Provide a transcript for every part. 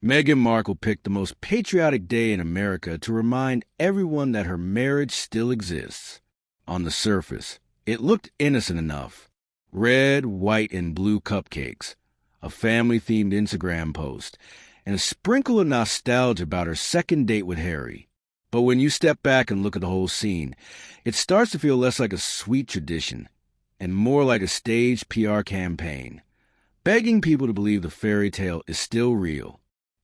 Meghan Markle picked the most patriotic day in America to remind everyone that her marriage still exists. On the surface, it looked innocent enough. Red, white, and blue cupcakes, a family-themed Instagram post, and a sprinkle of nostalgia about her second date with Harry. But when you step back and look at the whole scene, it starts to feel less like a sweet tradition and more like a staged PR campaign, begging people to believe the fairy tale is still real.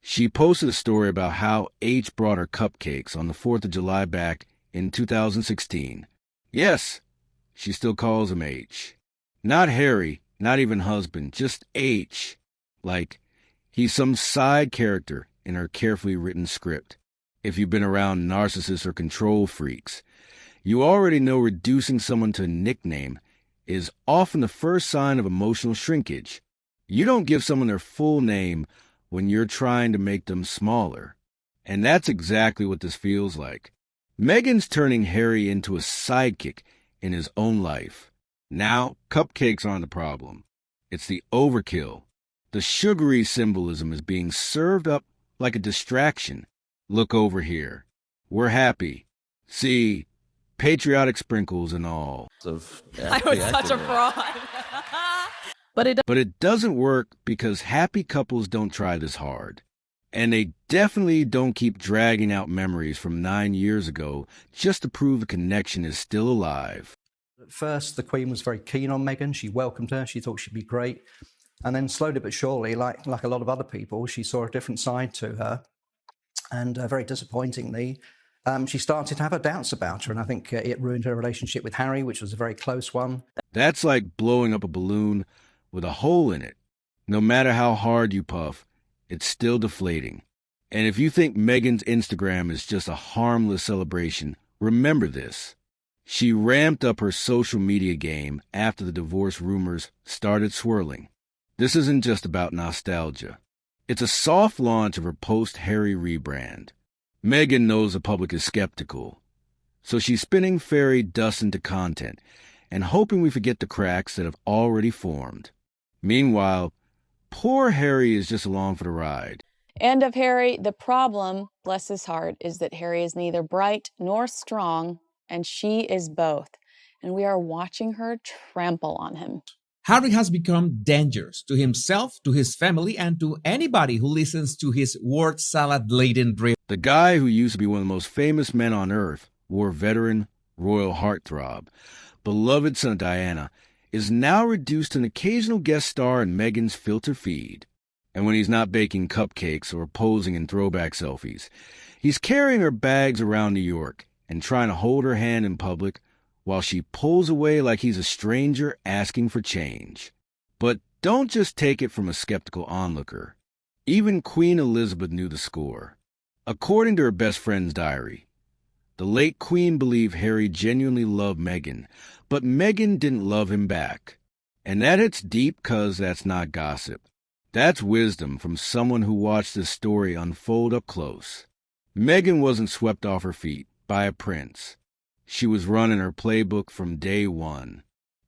She posted a story about how H brought her cupcakes on the 4th of July back in 2016. Yes, she still calls him H. Not Harry, not even husband, just H. Like he's some side character in her carefully written script. If you've been around narcissists or control freaks, you already know reducing someone to a nickname is often the first sign of emotional shrinkage. You don't give someone their full name when you're trying to make them smaller. And that's exactly what this feels like. Meghan's turning Harry into a sidekick in his own life. Now, cupcakes aren't the problem. It's the overkill. The sugary symbolism is being served up like a distraction. Look over here. We're happy. See, patriotic sprinkles and all. I was such a fraud. But it doesn't work because happy couples don't try this hard. And they definitely don't keep dragging out memories from 9 years ago just to prove the connection is still alive. At first, the Queen was very keen on Meghan. She welcomed her. She thought she'd be great. And then slowly but surely, like a lot of other people, she saw a different side to her. And very disappointingly, she started to have her doubts about her. And I think it ruined her relationship with Harry, which was a very close one. That's like blowing up a balloon with a hole in it. No matter how hard you puff, it's still deflating. And if you think Meghan's Instagram is just a harmless celebration, remember this. She ramped up her social media game after the divorce rumors started swirling. This isn't just about nostalgia. It's a soft launch of her post-Harry rebrand. Meghan knows the public is skeptical, so she's spinning fairy dust into content and hoping we forget the cracks that have already formed. Meanwhile, poor Harry is just along for the ride. And of Harry, the problem, bless his heart, is that Harry is neither bright nor strong, and she is both. And we are watching her trample on him. Harry has become dangerous to himself, to his family, and to anybody who listens to his word salad-laden drivel. The guy who used to be one of the most famous men on earth, war veteran, royal heartthrob, beloved son of Diana, is now reduced to an occasional guest star in Meghan's filter feed. And when he's not baking cupcakes or posing in throwback selfies, he's carrying her bags around New York and trying to hold her hand in public while she pulls away like he's a stranger asking for change. But don't just take it from a skeptical onlooker. Even Queen Elizabeth knew the score. According to her best friend's diary, the late Queen believed Harry genuinely loved Meghan, but Meghan didn't love him back. And that hits deep 'cause that's not gossip. That's wisdom from someone who watched this story unfold up close. Meghan wasn't swept off her feet by a prince. She was running her playbook from day one.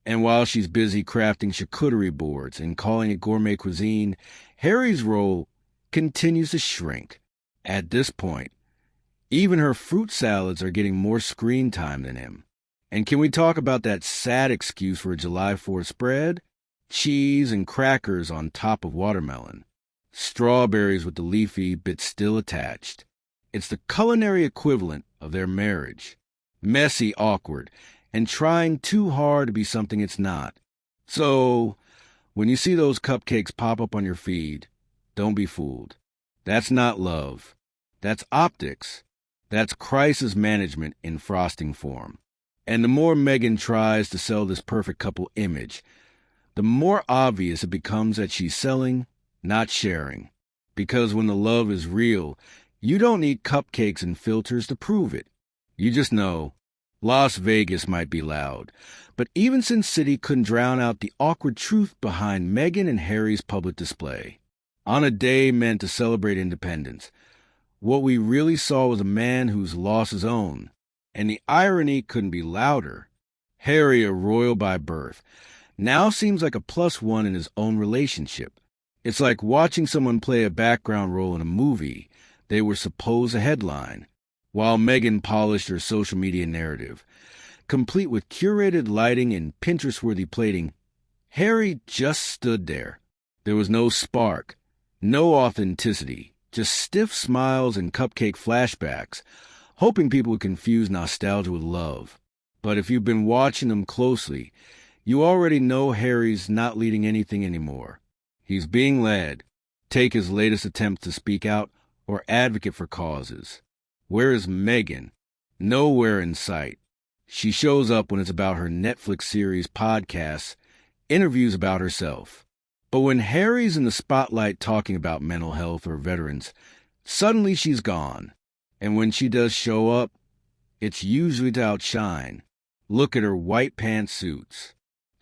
And while she's busy crafting charcuterie boards and calling it gourmet cuisine, Harry's role continues to shrink. At this point, even her fruit salads are getting more screen time than him. And can we talk about that sad excuse for a July 4th spread? Cheese and crackers on top of watermelon. Strawberries with the leafy bit still attached. It's the culinary equivalent of their marriage. Messy, awkward, and trying too hard to be something it's not. So, when you see those cupcakes pop up on your feed, don't be fooled. That's not love. That's optics. That's crisis management in frosting form. And the more Meghan tries to sell this perfect couple image, the more obvious it becomes that she's selling, not sharing. Because when the love is real, you don't need cupcakes and filters to prove it. You just know Las Vegas might be loud, but even Sin City couldn't drown out the awkward truth behind Meghan and Harry's public display. On a day meant to celebrate independence, what we really saw was a man who's lost his own. And the irony couldn't be louder. Harry, a royal by birth, now seems like a +1 in his own relationship. It's like watching someone play a background role in a movie they were supposed to headline, while Meghan polished her social media narrative. Complete with curated lighting and Pinterest-worthy plating, Harry just stood there. There was no spark, no authenticity, just stiff smiles and cupcake flashbacks, hoping people would confuse nostalgia with love. But if you've been watching them closely, you already know Harry's not leading anything anymore. He's being led. Take his latest attempt to speak out or advocate for causes. Where is Meghan? Nowhere in sight. She shows up when it's about her Netflix series, podcasts, interviews about herself. But when Harry's in the spotlight talking about mental health or veterans, suddenly she's gone. And when she does show up, it's usually to outshine. Look at her white pantsuits.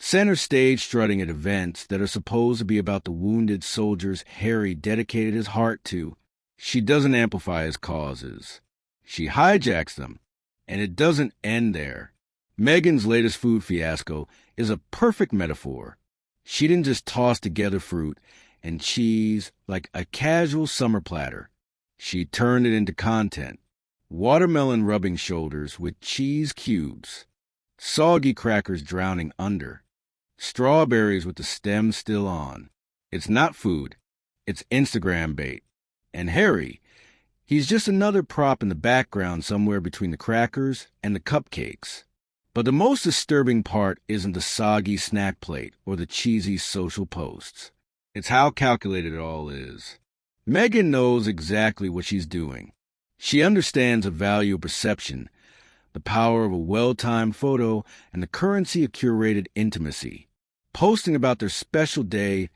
Center stage strutting at events that are supposed to be about the wounded soldiers Harry dedicated his heart to. She doesn't amplify his causes. She hijacks them, and it doesn't end there. Meghan's latest food fiasco is a perfect metaphor. She didn't just toss together fruit and cheese like a casual summer platter. She turned it into content. Watermelon rubbing shoulders with cheese cubes. Soggy crackers drowning under. Strawberries with the stem still on. It's not food. It's Instagram bait. And Harry, he's just another prop in the background somewhere between the crackers and the cupcakes. But the most disturbing part isn't the soggy snack plate or the cheesy social posts. It's how calculated it all is. Meghan knows exactly what she's doing. She understands the value of perception, the power of a well-timed photo, and the currency of curated intimacy. Posting about their special day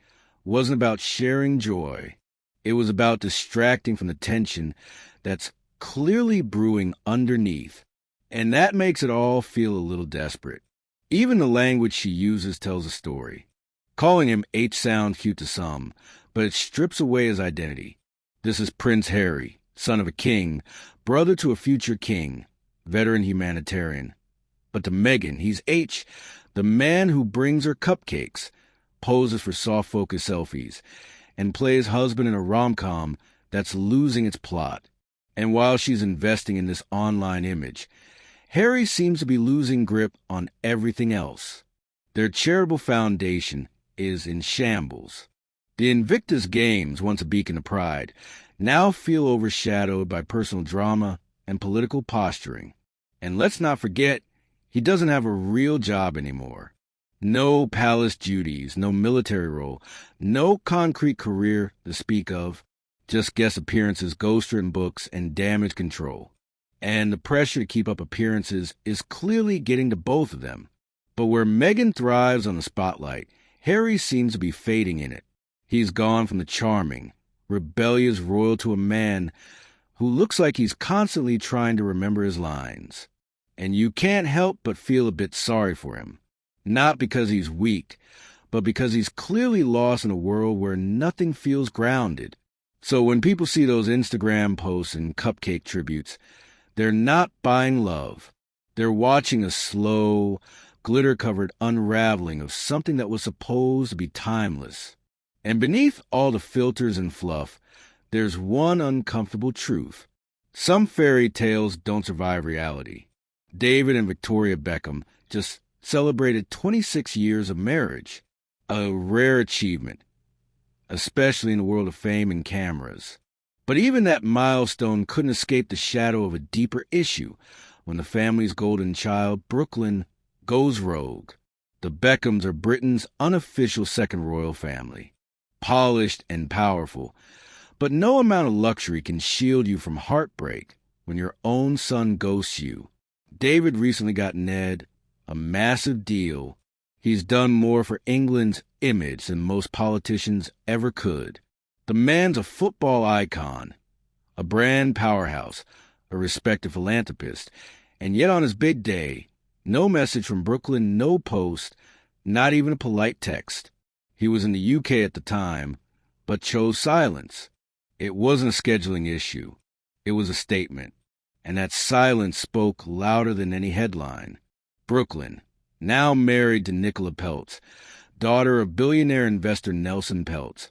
wasn't about sharing joy. It was about distracting from the tension that's clearly brewing underneath. And that makes it all feel a little desperate. Even the language she uses tells a story. Calling him H sounds cute to some, but it strips away his identity. This is Prince Harry, son of a king, brother to a future king, veteran humanitarian. But to Meghan, he's H, the man who brings her cupcakes, poses for soft-focus selfies, and plays husband in a rom-com that's losing its plot. And while she's investing in this online image, Harry seems to be losing grip on everything else. Their charitable foundation is in shambles. The Invictus Games, once a beacon of pride, now feel overshadowed by personal drama and political posturing. And let's not forget, he doesn't have a real job anymore. No palace duties, no military role, no concrete career to speak of, just guest appearances, ghostwritten books, and damage control. And the pressure to keep up appearances is clearly getting to both of them. But where Meghan thrives on the spotlight, Harry seems to be fading in it. He's gone from the charming, rebellious royal to a man who looks like he's constantly trying to remember his lines. And you can't help but feel a bit sorry for him. Not because he's weak, but because he's clearly lost in a world where nothing feels grounded. So when people see those Instagram posts and cupcake tributes, they're not buying love. They're watching a slow, glitter-covered unraveling of something that was supposed to be timeless. And beneath all the filters and fluff, there's one uncomfortable truth. Some fairy tales don't survive reality. David and Victoria Beckham just celebrated 26 years of marriage, a rare achievement, especially in the world of fame and cameras. But even that milestone couldn't escape the shadow of a deeper issue when the family's golden child, Brooklyn, goes rogue. The Beckhams are Britain's unofficial second royal family, polished and powerful, but no amount of luxury can shield you from heartbreak when your own son ghosts you. David recently got Ned a massive deal. He's done more for England's image than most politicians ever could. The man's a football icon, a brand powerhouse, a respected philanthropist, and yet on his big day, no message from Brooklyn, no post, not even a polite text. He was in the UK at the time, but chose silence. It wasn't a scheduling issue. It was a statement, and that silence spoke louder than any headline. Brooklyn, now married to Nicola Peltz, daughter of billionaire investor Nelson Peltz.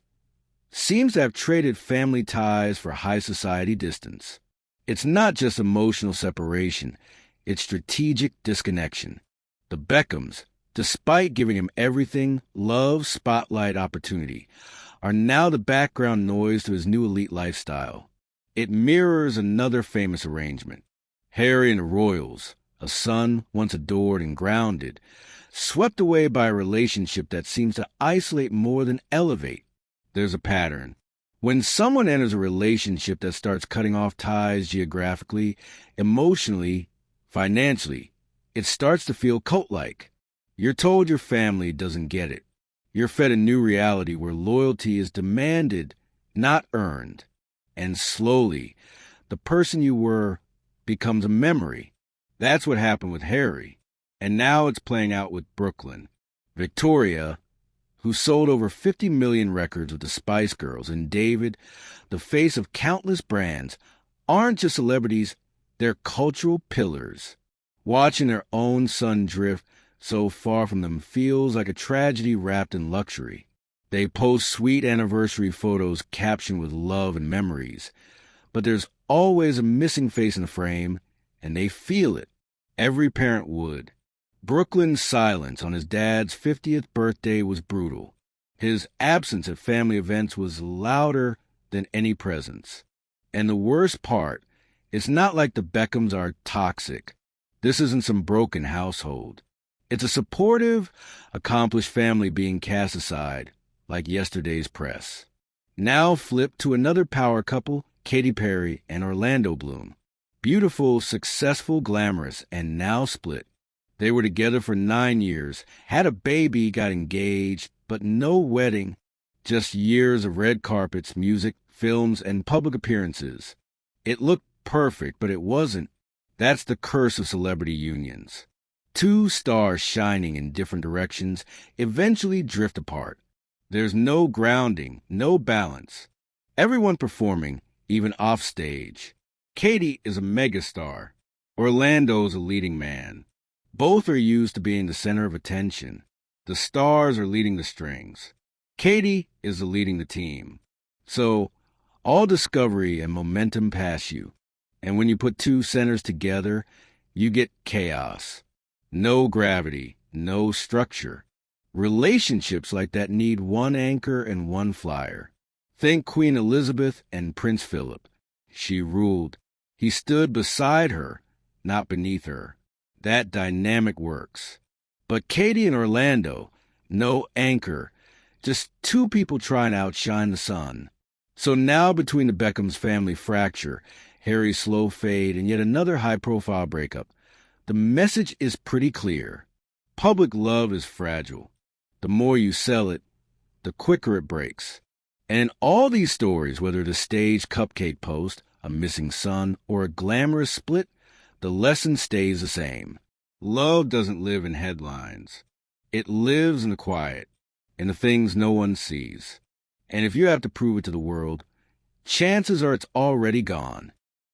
seems to have traded family ties for high society distance. It's not just emotional separation, it's strategic disconnection. The Beckhams, despite giving him everything, love, spotlight, opportunity, are now the background noise to his new elite lifestyle. It mirrors another famous arrangement. Harry and the royals, a son once adored and grounded, swept away by a relationship that seems to isolate more than elevate. There's a pattern. When someone enters a relationship that starts cutting off ties geographically, emotionally, financially, it starts to feel cult-like. You're told your family doesn't get it. You're fed a new reality where loyalty is demanded, not earned. And slowly, the person you were becomes a memory. That's what happened with Harry. And now it's playing out with Brooklyn. Victoria, who sold over 50 million records with the Spice Girls, and David, the face of countless brands, aren't just celebrities, they're cultural pillars. Watching their own son drift so far from them feels like a tragedy wrapped in luxury. They post sweet anniversary photos captioned with love and memories, but there's always a missing face in the frame, and they feel it. Every parent would. Brooklyn's silence on his dad's 50th birthday was brutal. His absence at family events was louder than any presence. And the worst part, it's not like the Beckhams are toxic. This isn't some broken household. It's a supportive, accomplished family being cast aside, like yesterday's press. Now flip to another power couple, Katy Perry and Orlando Bloom. Beautiful, successful, glamorous, and now split. They were together for 9 years, had a baby, got engaged, but no wedding, just years of red carpets, music, films, and public appearances. It looked perfect, but it wasn't. That's the curse of celebrity unions. Two stars shining in different directions eventually drift apart. There's no grounding, no balance. Everyone performing, even off stage. Katy is a megastar. Orlando's a leading man. Both are used to being the center of attention. The stars are leading the strings. Katy is leading the team. So, all discovery and momentum pass you. And when you put two centers together, you get chaos. No gravity, no structure. Relationships like that need one anchor and one flyer. Think Queen Elizabeth and Prince Philip. She ruled. He stood beside her, not beneath her. That dynamic works. But Katy and Orlando, no anchor, just two people trying to outshine the sun. So now between the Beckham's family fracture, Harry's slow fade, and yet another high-profile breakup, the message is pretty clear. Public love is fragile. The more you sell it, the quicker it breaks. And in all these stories, whether the staged cupcake post, a missing son, or a glamorous split, the lesson stays the same. Love doesn't live in headlines. It lives in the quiet, in the things no one sees. And if you have to prove it to the world, chances are it's already gone.